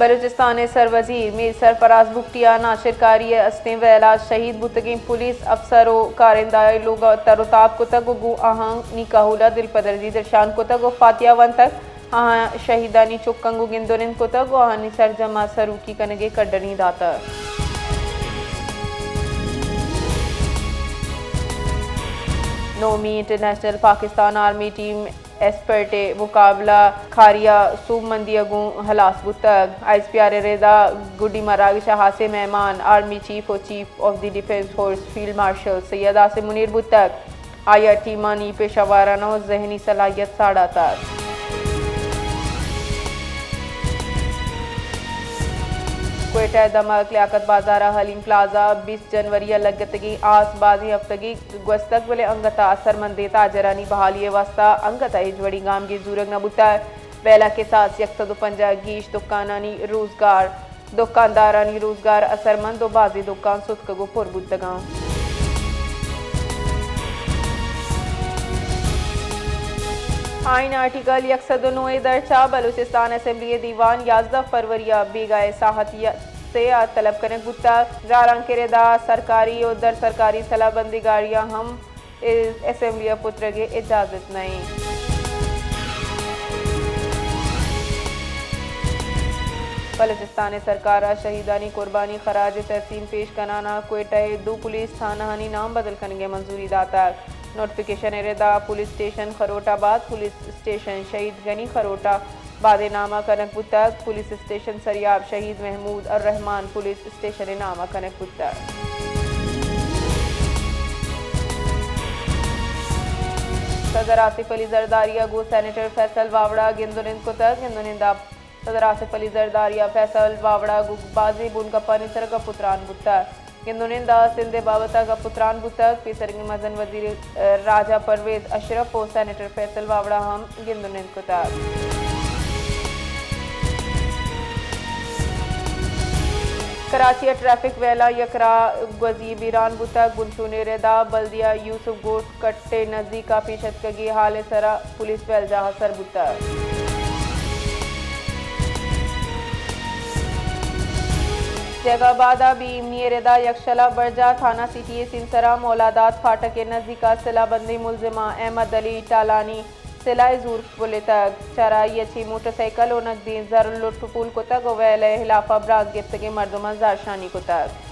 बलूचिस्तान सरवजीर मीर सरफराज बुगटिया नाशिरकारी अस्तें वैला शहीद बुतगी पुलिस अफसर कारिंदा लोग तरोताब कुतग गु आहंग निकाहुला दिल पदरजी दर्शान कुतग फातिया वन तक आहा शहीदानी चुक्कंगु गिंदोनिन कुतग आहानी सरजमा सरूकी कनगे कड्डनी दाता Nomi international Pakistan army team एस्पर्टे मुकाबला खारिया सूब मंदी अगू हलास बुतक ISPR रेदा गुडी मराग शहासे मेहमान आर्मी चीफ और chief of the defence force field marshal Syed Asim Munir बुतक आया टीमानी पेशावाराना और जहनी सलाहियत साड़ा तक क्वेटा दमक लियाकत बाजारा हलीम प्लाजा 20 जनवरी लगतगी आसबाजी हफ्तगी गुस्तक बले अंगता असरमंदे ताजरानी बहाली वास्ता अंगता इजवड़ी गाम की जूरग नबुता बेला के साथ 150 गीश दुकानानी रोजगार दुकानदारानी रोजगार असरमंद बाजी दुकान सुतकगो पुरबुद्दगा आइन आर्टिकल 109 दर्जा बलूचिस्तान असेंबली दीवान 11 फरवरी बेगाए साहतियत से तलब करने गुत्ता जारंग के रेदा सरकारी और दर सरकारी सलाहबंदी गाड़ियां हम असेंबली पुत्र के इजाजत नहीं बलूचिस्तान सरकार शहीदानी कुर्बानी खराज तहसीन पेश कराना क्वेटा 2 पुलिस थाना हनी नाम बदल करने मंजूरी दाता नोटिफिकेशन रेदा police station Kharotabad police station शहीद गनी खरोटा बादे नामा कनक बुतक पुलिस स्टेशन सरियाब शहीद महमूद और रहमान पुलिस स्टेशन नामा कनक बुतक सदर आसिफ अली जरदारिया गो सेनेटर फैसल वावड़ा गिंदुनिंद कुतक गिंदुनिंदा सदर आसिफ अली जरदारिया फैसल वावड़ा गुबाजी बुनकप्पा निसर का पुत्रान बुतक गिंदुनिंदा सिंधे बाबता का पुत्रान बुतक पीसरंगी मजन वजीर राजा परवेज अशरफ और सेनेटर फैसल वावड़ा हम गिंदुनिंद कुतक कराची ट्रैफिक वेला यकरा गजी बीरान बुतक गुलशुने रेदा बल्दिया यूसुफ गोट कट्टे नजदीका पीछतकगी हाल सरा पुलिस वेल जहा सर बुतक जगाबादा बीमनी रेदा यक्षला बरजा थाना सिटी सिंसरा मौलादात फाटक के नजदीका सिलाबंदी मुलजिमा अहमद अली टालानी सिलाई जूर पुले तक चराई अच्छी मोटरसाइकिल और नकदी जर लुटफुल को तक वैल हिलाफा ब्राज गिफ्त के मर्दमा जारशानी को तक